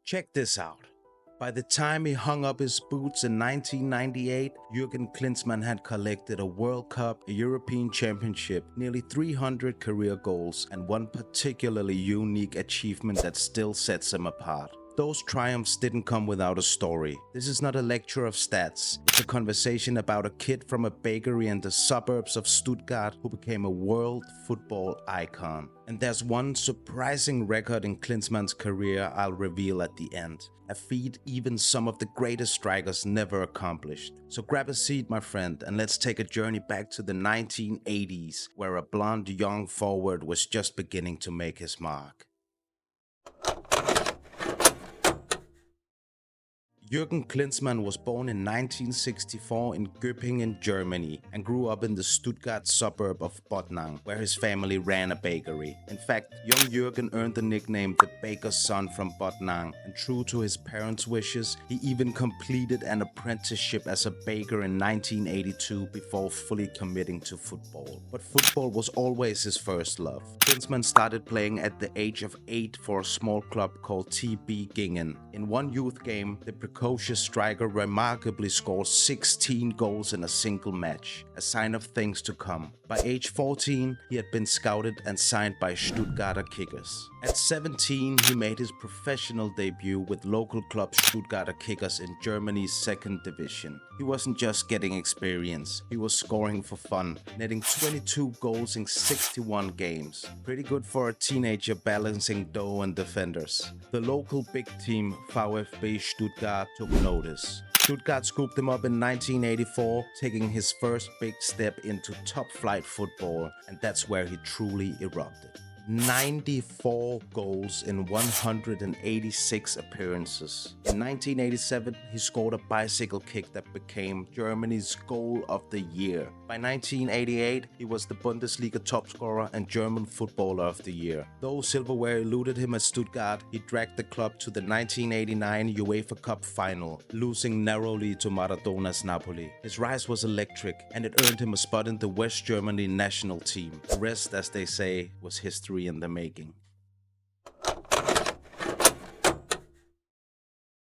Check this out. By the time he hung up his boots in 1998, Jürgen Klinsmann had collected a World Cup, a European Championship, nearly 300 career goals, and one particularly unique achievement that still sets him apart. Those triumphs didn't come without a story. This is not a lecture of stats. It's a conversation about a kid from a bakery in the suburbs of Stuttgart who became a world football icon. And there's one surprising record in Klinsmann's career I'll reveal at the end. A feat even some of the greatest strikers never accomplished. So grab a seat, my friend, and let's take a journey back to the 1980s, where a blonde young forward was just beginning to make his mark. Jürgen Klinsmann was born in 1964 in Göppingen, Germany, and grew up in the Stuttgart suburb of Tottenham, where his family ran a bakery. In fact, young Jürgen earned the nickname the baker's son from Tottenham, and true to his parents' wishes, he even completed an apprenticeship as a baker in 1982 before fully committing to football. But football was always his first love. Klinsmann started playing at the age of 8 for a small club called TB Gingen. In one youth game, the precocious striker remarkably scored 16 goals in a single match, a sign of things to come. By age 14, he had been scouted and signed by Stuttgarter Kickers. At 17, he made his professional debut with local club Stuttgarter Kickers in Germany's second division. He wasn't just getting experience, he was scoring for fun, netting 22 goals in 61 games. Pretty good for a teenager balancing dough and defenders. The local big team, VfB Stuttgart, took notice. Stuttgart scooped him up in 1984, taking his first big step into top-flight football, and that's where he truly erupted. 94 goals in 186 appearances. In 1987, he scored a bicycle kick that became Germany's goal of the year. By 1988, he was the Bundesliga top scorer and German footballer of the year. Though silverware eluded him at Stuttgart, he dragged the club to the 1989 UEFA Cup final, losing narrowly to Maradona's Napoli. His rise was electric, and it earned him a spot in the West Germany national team. The rest, as they say, was history in the making.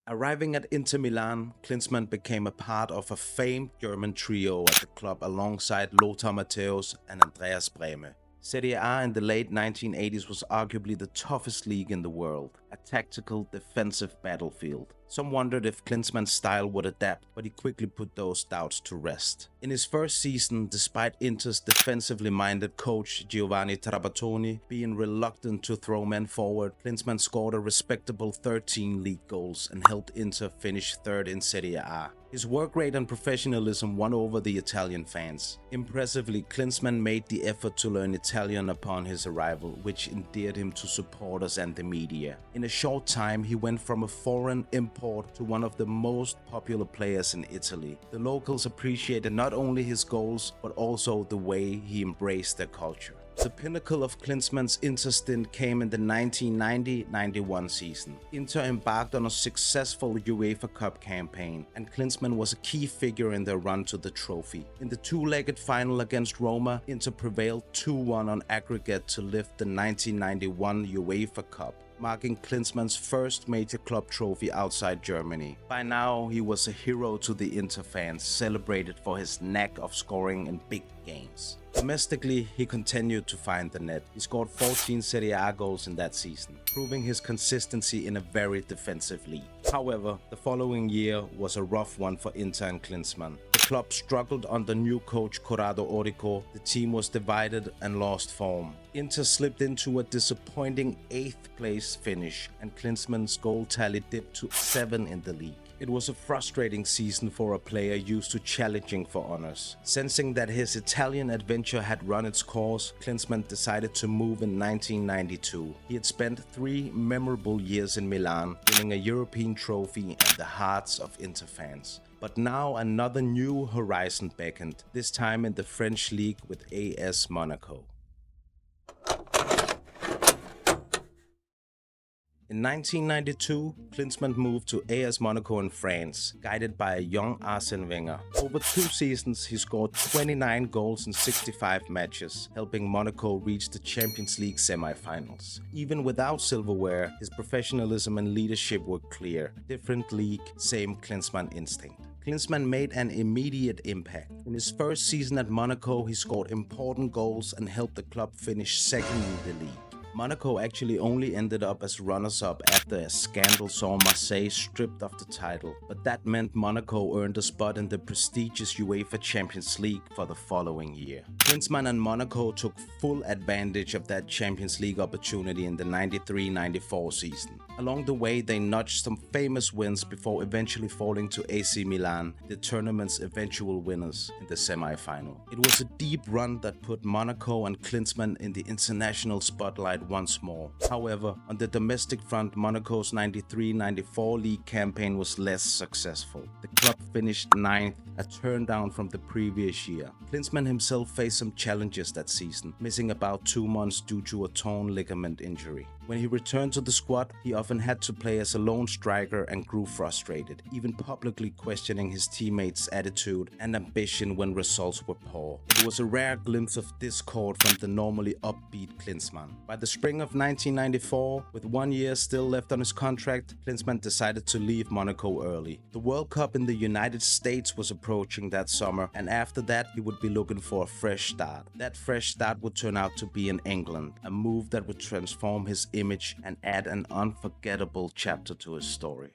Arriving at Inter Milan, Klinsmann became a part of a famed German trio at the club alongside Lothar Matthäus and Andreas Brehme. Serie A in the late 1980s was arguably the toughest league in the world, a tactical defensive battlefield. Some wondered if Klinsmann's style would adapt, but he quickly put those doubts to rest. In his first season, despite Inter's defensively minded coach Giovanni Trapattoni being reluctant to throw men forward, Klinsmann scored a respectable 13 league goals and helped Inter finish third in Serie A. His work rate and professionalism won over the Italian fans. Impressively, Klinsmann made the effort to learn Italian upon his arrival, which endeared him to supporters and the media. In a short time, he went from a foreign import to one of the most popular players in Italy. The locals appreciated not only his goals, but also the way he embraced their culture. The pinnacle of Klinsmann's Inter stint came in the 1990-91 season. Inter embarked on a successful UEFA Cup campaign, and Klinsmann was a key figure in their run to the trophy. In the two-legged final against Roma, Inter prevailed 2-1 on aggregate to lift the 1991 UEFA Cup, marking Klinsmann's first major club trophy outside Germany. By now, he was a hero to the Inter fans, celebrated for his knack of scoring in big games. Domestically, he continued to find the net. He scored 14 Serie A goals in that season, proving his consistency in a very defensive league. However, the following year was a rough one for Inter and Klinsmann. The club struggled under new coach Corrado Orico, the team was divided and lost form. Inter slipped into a disappointing 8th place finish, and Klinsmann's goal tally dipped to 7 in the league. It was a frustrating season for a player used to challenging for honors. Sensing that his Italian adventure had run its course, Klinsmann decided to move in 1992. He had spent 3 memorable years in Milan, winning a European trophy and the hearts of Inter fans. But now another new horizon beckoned, this time in the French Ligue with AS Monaco. In 1992, Klinsmann moved to AS Monaco in France, guided by a young Arsene Wenger. Over 2 seasons, he scored 29 goals in 65 matches, helping Monaco reach the Champions League semi-finals. Even without silverware, his professionalism and leadership were clear. Different league, same Klinsmann instinct. Klinsmann made an immediate impact. In his first season at Monaco, he scored important goals and helped the club finish second in the league. Monaco actually only ended up as runners-up after a scandal saw Marseille stripped of the title, but that meant Monaco earned a spot in the prestigious UEFA Champions League for the following year. Klinsmann and Monaco took full advantage of that Champions League opportunity in the 93-94 season. Along the way, they notched some famous wins before eventually falling to AC Milan, the tournament's eventual winners, in the semi-final. It was a deep run that put Monaco and Klinsmann in the international spotlight once more. However, on the domestic front, Monaco's 93-94 league campaign was less successful. The club finished 9th, a turn down from the previous year. Klinsmann himself faced some challenges that season, missing about 2 months due to a torn ligament injury. When he returned to the squad, he often had to play as a lone striker and grew frustrated, even publicly questioning his teammates' attitude and ambition when results were poor. It was a rare glimpse of discord from the normally upbeat Klinsmann. By the spring of 1994, with 1 year still left on his contract, Klinsmann decided to leave Monaco early. The World Cup in the United States was approaching that summer, and after that he would be looking for a fresh start. That fresh start would turn out to be in England, a move that would transform his image and add an unforgettable chapter to his story.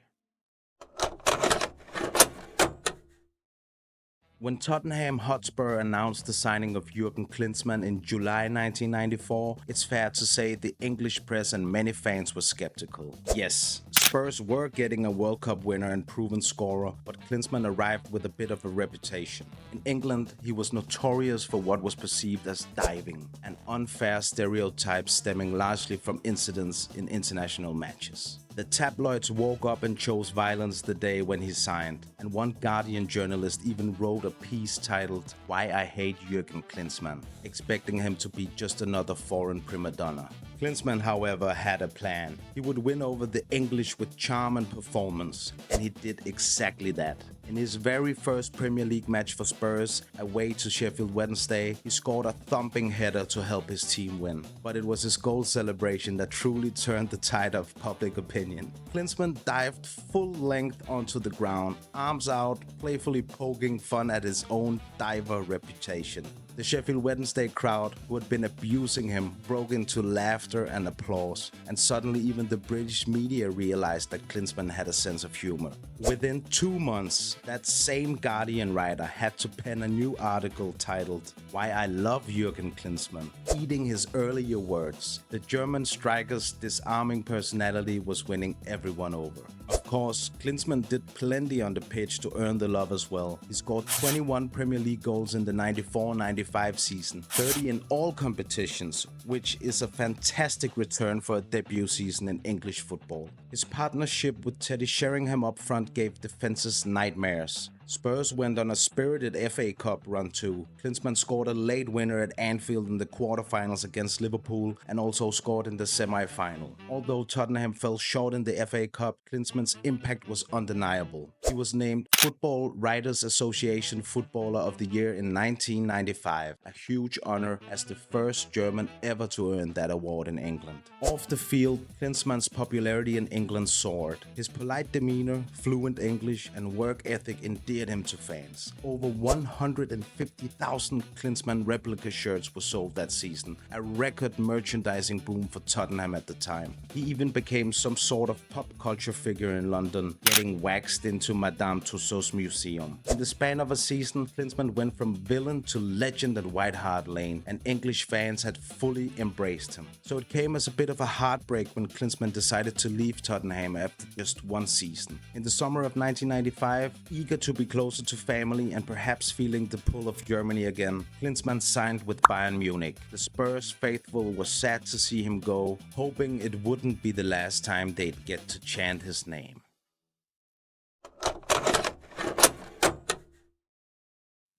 When Tottenham Hotspur announced the signing of Jürgen Klinsmann in July 1994, it's fair to say the English press and many fans were skeptical. Yes, Spurs were getting a World Cup winner and proven scorer, but Klinsmann arrived with a bit of a reputation. In England, he was notorious for what was perceived as diving, an unfair stereotype stemming largely from incidents in international matches. The tabloids woke up and chose violence the day when he signed, and one Guardian journalist even wrote a piece titled "Why I Hate Jürgen Klinsmann," expecting him to be just another foreign prima donna. Klinsmann, however, had a plan. He would win over the English with charm and performance, and he did exactly that. In his very first Premier League match for Spurs, away to Sheffield Wednesday, he scored a thumping header to help his team win. But it was his goal celebration that truly turned the tide of public opinion. Klinsmann dived full length onto the ground, arms out, playfully poking fun at his own diver reputation. The Sheffield Wednesday crowd, who had been abusing him, broke into laughter and applause, and suddenly even the British media realized that Klinsmann had a sense of humor. Within 2 months, that same Guardian writer had to pen a new article titled "Why I Love Jürgen Klinsmann," eating his earlier words. The German striker's disarming personality was winning everyone over. Of course, Klinsmann did plenty on the pitch to earn the love as well. He scored 21 Premier League goals in the 94-95 season, 30 in all competitions, which is a fantastic return for a debut season in English football. His partnership with Teddy Sheringham up front gave defenses nightmares. Spurs went on a spirited FA Cup run too. Klinsmann scored a late winner at Anfield in the quarterfinals against Liverpool and also scored in the semi-final. Although Tottenham fell short in the FA Cup, Klinsmann's impact was undeniable. He was named Football Writers Association Footballer of the Year in 1995, a huge honor as the first German ever to earn that award in England. Off the field, Klinsmann's popularity in England soared. His polite demeanor, fluent English, and work ethic endeared him to fans. Over 150,000 Klinsmann replica shirts were sold that season, a record merchandising boom for Tottenham at the time. He even became some sort of pop culture figure in London, getting waxed into Madame Tussauds museum. In the span of a season, Klinsmann went from villain to legend at White Hart Lane, and English fans had fully embraced him. So it came as a bit of a heartbreak when Klinsmann decided to leave Tottenham after just 1 season. In the summer of 1995, eager to be closer to family and perhaps feeling the pull of Germany again, Klinsmann signed with Bayern Munich. The Spurs faithful were sad to see him go, hoping it wouldn't be the last time they'd get to chant his name.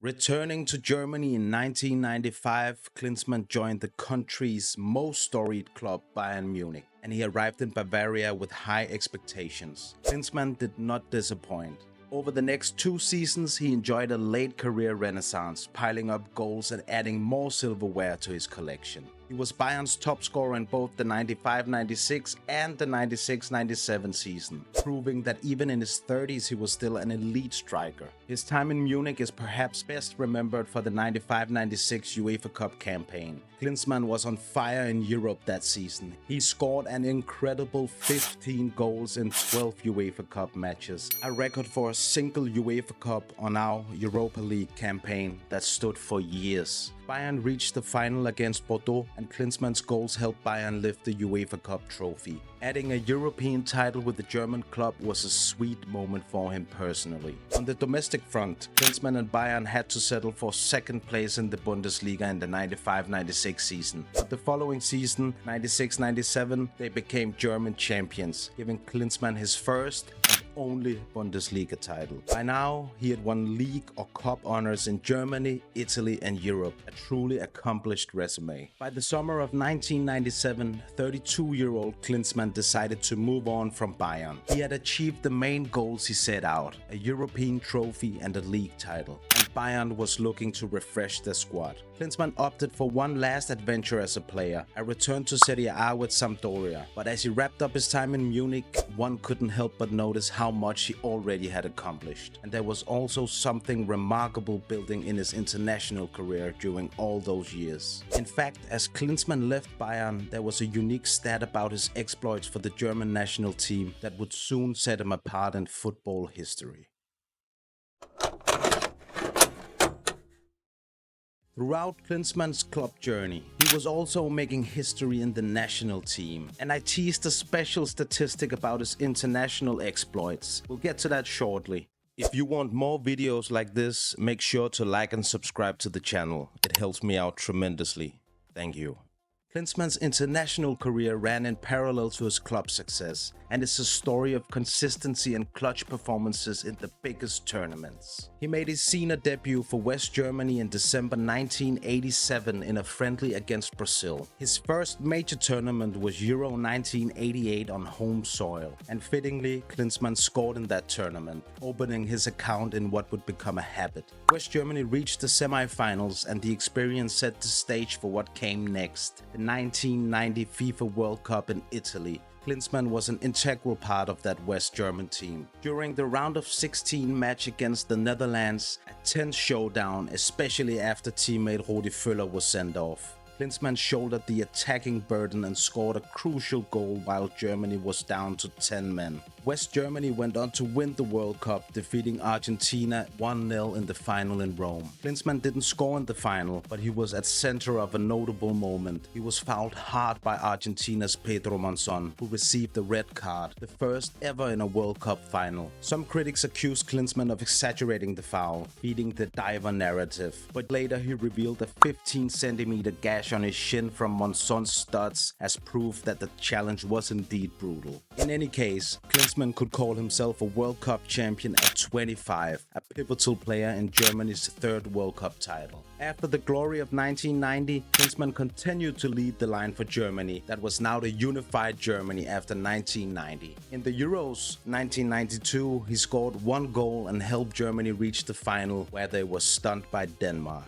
Returning to Germany in 1995, Klinsmann joined the country's most storied club, Bayern Munich, and he arrived in Bavaria with high expectations. Klinsmann did not disappoint. Over the next 2 seasons, he enjoyed a late career renaissance, piling up goals and adding more silverware to his collection. He was Bayern's top scorer in both the 95-96 and the 96-97 season, proving that even in his 30s he was still an elite striker. His time in Munich is perhaps best remembered for the 95-96 UEFA Cup campaign. Klinsmann was on fire in Europe that season. He scored an incredible 15 goals in 12 UEFA Cup matches, a record for a single UEFA Cup or now Europa League campaign that stood for years. Bayern reached the final against Bordeaux, and Klinsmann's goals helped Bayern lift the UEFA Cup trophy. Adding a European title with the German club was a sweet moment for him personally. On the domestic front, Klinsmann and Bayern had to settle for second place in the Bundesliga in the 95-96 season. But the following season, 96-97, they became German champions, giving Klinsmann his first and only Bundesliga title. By now, he had won league or cup honors in Germany, Italy and Europe, a truly accomplished resume. By the summer of 1997, 32-year-old Klinsmann decided to move on from Bayern. He had achieved the main goals he set out, a European trophy and a league title, and Bayern was looking to refresh their squad. Klinsmann opted for one last adventure as a player, a return to Serie A with Sampdoria. But as he wrapped up his time in Munich, one couldn't help but notice how much he already had accomplished. And there was also something remarkable building in his international career during all those years. In fact, as Klinsmann left Bayern, there was a unique stat about his exploits for the German national team that would soon set him apart in football history. Throughout Klinsmann's club journey, he was also making history in the national team, and I teased a special statistic about his international exploits. We'll get to that shortly. If you want more videos like this, make sure to like and subscribe to the channel. It helps me out tremendously. Thank you. Klinsmann's international career ran in parallel to his club success, and is a story of consistency and clutch performances in the biggest tournaments. He made his senior debut for West Germany in December 1987 in a friendly against Brazil. His first major tournament was Euro 1988 on home soil, and fittingly, Klinsmann scored in that tournament, opening his account in what would become a habit. West Germany reached the semi-finals, and the experience set the stage for what came next, the 1990 FIFA World Cup in Italy. Klinsmann was an integral part of that West German team. During the round of 16 match against the Netherlands, a tense showdown, especially after teammate Rudi Völler was sent off. Klinsmann shouldered the attacking burden and scored a crucial goal while Germany was down to 10 men. West Germany went on to win the World Cup, defeating Argentina 1-0 in the final in Rome. Klinsmann didn't score in the final, but he was at center of a notable moment. He was fouled hard by Argentina's Pedro Monzon, who received a red card, the first ever in a World Cup final. Some critics accused Klinsmann of exaggerating the foul, feeding the diver narrative, but later he revealed a 15-centimeter gash on his shin from Monzon's studs as proof that the challenge was indeed brutal. In any case, Klinsmann could call himself a World Cup champion at 25, a pivotal player in Germany's third World Cup title. After the glory of 1990, Klinsmann continued to lead the line for Germany that was now the unified Germany after 1990. In the Euros 1992, he scored 1 goal and helped Germany reach the final, where they were stunned by Denmark.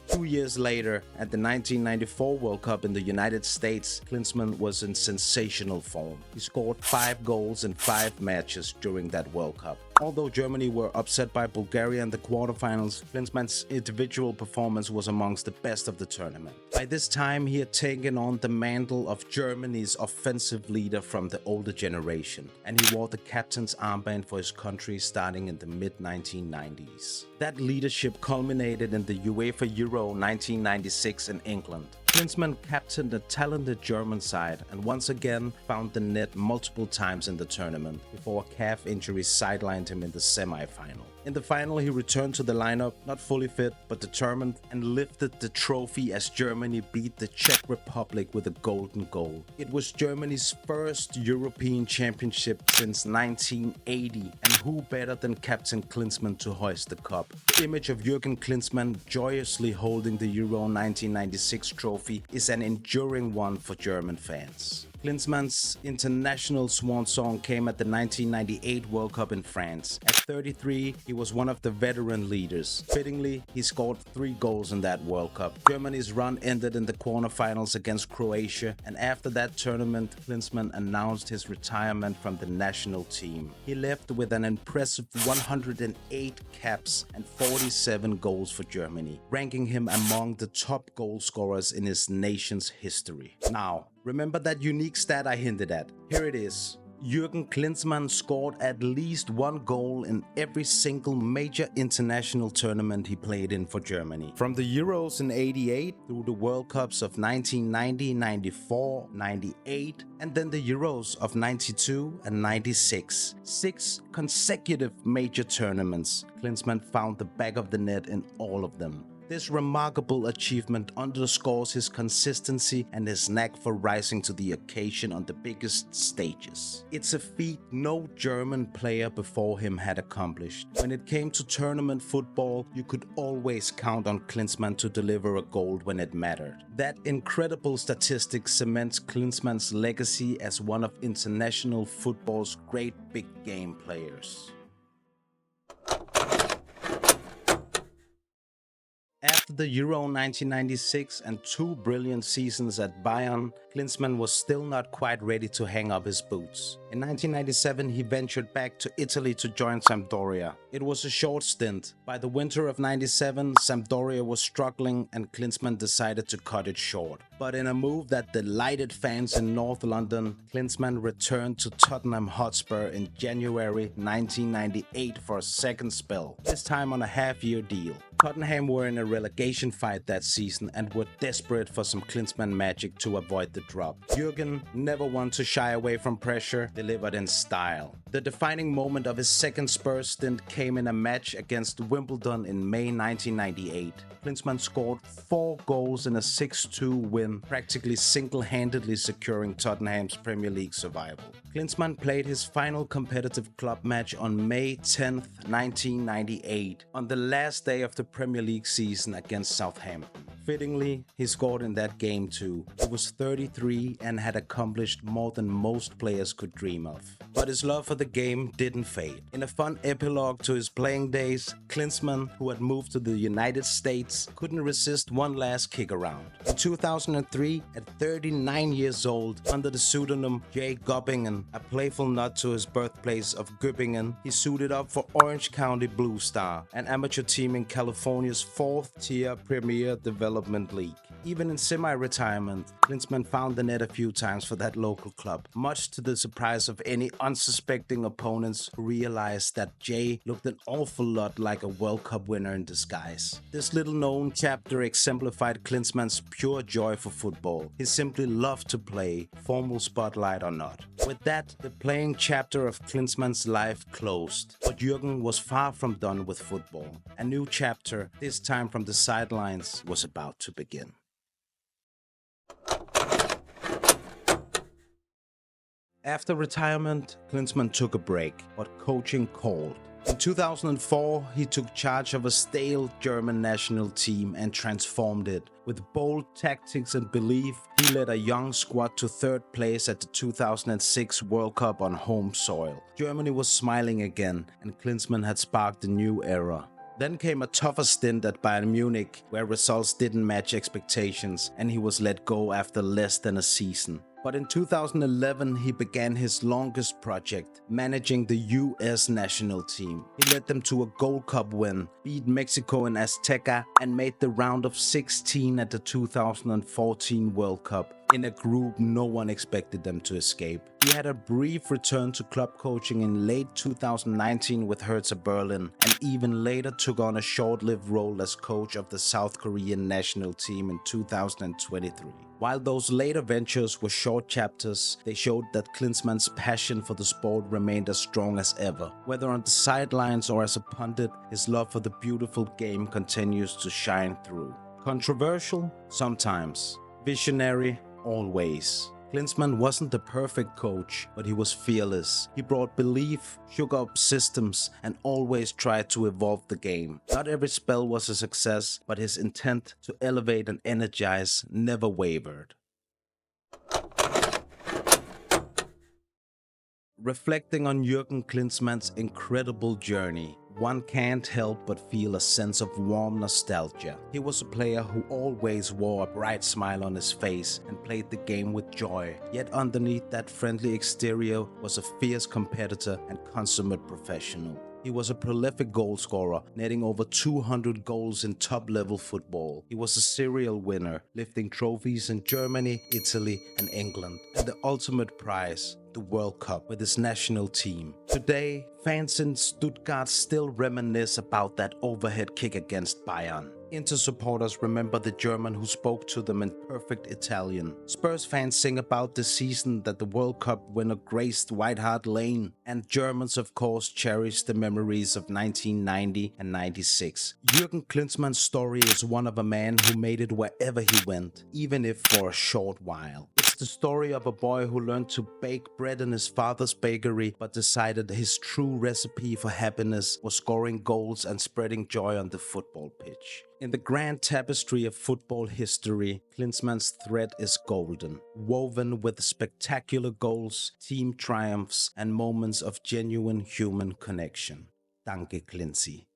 2 years later, at the 1994 World Cup in the United States, Klinsmann was in sensational form. He scored 5 goals in 5 matches during that World Cup. Although Germany were upset by Bulgaria in the quarterfinals, Klinsmann's individual performance was amongst the best of the tournament. By this time, he had taken on the mantle of Germany's offensive leader from the older generation, and he wore the captain's armband for his country starting in the mid-1990s. That leadership culminated in the UEFA Euro 1996 in England. Klinsmann captained a talented German side and once again found the net multiple times in the tournament before a calf injury sidelined him in the semi-final. In the final, he returned to the lineup, not fully fit, but determined, and lifted the trophy as Germany beat the Czech Republic with a golden goal. It was Germany's first European championship since 1980, and who better than Captain Klinsmann to hoist the cup? The image of Jürgen Klinsmann joyously holding the Euro 1996 trophy is an enduring one for German fans. Klinsmann's international swan song came at the 1998 World Cup in France. At 33, he was one of the veteran leaders. Fittingly, he scored 3 goals in that World Cup. Germany's run ended in the quarterfinals against Croatia, and after that tournament, Klinsmann announced his retirement from the national team. He left with an impressive 108 caps and 47 goals for Germany, ranking him among the top goal scorers in his nation's history. Now, remember that unique stat I hinted at? Here it is. Jürgen Klinsmann scored at least 1 goal in every single major international tournament he played in for Germany. From the Euros in '88 through the World Cups of 1990, 94, 98, and then the Euros of 92 and 96. 6 consecutive major tournaments. Klinsmann found the back of the net in all of them. This remarkable achievement underscores his consistency and his knack for rising to the occasion on the biggest stages. It's a feat no German player before him had accomplished. When it came to tournament football, you could always count on Klinsmann to deliver a goal when it mattered. That incredible statistic cements Klinsmann's legacy as one of international football's great big game players. After the Euro 1996 and 2 brilliant seasons at Bayern, Klinsmann was still not quite ready to hang up his boots. In 1997, he ventured back to Italy to join Sampdoria. It was a short stint. By the winter of '97, Sampdoria was struggling and Klinsmann decided to cut it short. But in a move that delighted fans in North London, Klinsmann returned to Tottenham Hotspur in January 1998 for a second spell, this time on a half-year deal. Tottenham were in a relegation fight that season and were desperate for some Klinsmann magic to avoid the drop. Jürgen, never one to shy away from pressure, delivered in style. The defining moment of his second Spurs stint came in a match against Wimbledon in May 1998. Klinsmann scored 4 goals in a 6-2 win, practically single-handedly securing Tottenham's Premier League survival. Klinsmann played his final competitive club match on May 10, 1998, on the last day of the Premier League season against Southampton. Fittingly, he scored in that game too. He was 33 and had accomplished more than most players could dream of. But his love for the game didn't fade. In a fun epilogue to his playing days, Klinsmann, who had moved to the United States, couldn't resist one last kick around. In 2003, at 39 years old, under the pseudonym J. Göppingen, a playful nod to his birthplace of Göppingen, he suited up for Orange County Blue Star, an amateur team in California's 4th-tier Premier Development League. Even in semi-retirement, Klinsmann found the net a few times for that local club, much to the surprise of any unsuspecting opponents who realized that Jay looked an awful lot like a World Cup winner in disguise. This little-known chapter exemplified Klinsmann's pure joy for football. He simply loved to play, formal spotlight or not. With that, the playing chapter of Klinsmann's life closed. But Jürgen was far from done with football. A new chapter, this time from the sidelines, was about to begin. After retirement, Klinsmann took a break, but coaching called. In 2004, he took charge of a stale German national team and transformed it. With bold tactics and belief, he led a young squad to 3rd place at the 2006 World Cup on home soil. Germany was smiling again, and Klinsmann had sparked a new era. Then came a tougher stint at Bayern Munich, where results didn't match expectations, and he was let go after less than a season. But in 2011, he began his longest project, managing the US national team. He led them to a Gold Cup win, beat Mexico in Azteca, and made the round of 16 at the 2014 World Cup, in a group no one expected them to escape. He had a brief return to club coaching in late 2019 with Hertha Berlin, and even later took on a short-lived role as coach of the South Korean national team in 2023. While those later ventures were short chapters, they showed that Klinsmann's passion for the sport remained as strong as ever. Whether on the sidelines or as a pundit, his love for the beautiful game continues to shine through. Controversial? Sometimes. Visionary? Always. Klinsmann wasn't the perfect coach, but he was fearless. He brought belief, shook up systems, and always tried to evolve the game. Not every spell was a success, but his intent to elevate and energize never wavered. Reflecting on Jürgen Klinsmann's incredible journey, one can't help but feel a sense of warm nostalgia. He was a player who always wore a bright smile on his face and played the game with joy. Yet underneath that friendly exterior was a fierce competitor and consummate professional. He was a prolific goalscorer, netting over 200 goals in top-level football. He was a serial winner, lifting trophies in Germany, Italy, and England, and the ultimate prize, the World Cup, with his national team. Today, fans in Stuttgart still reminisce about that overhead kick against Bayern. Inter supporters remember the German who spoke to them in perfect Italian. Spurs fans sing about the season that the World Cup winner graced White Hart Lane. And Germans, of course, cherish the memories of 1990 and 96. Jürgen Klinsmann's story is one of a man who made it wherever he went, even if for a short while. It's the story of a boy who learned to bake bread in his father's bakery, but decided his true recipe for happiness was scoring goals and spreading joy on the football pitch. In the grand tapestry of football history, Klinsmann's thread is golden, woven with spectacular goals, team triumphs, and moments of genuine human connection. Danke, Klinsi.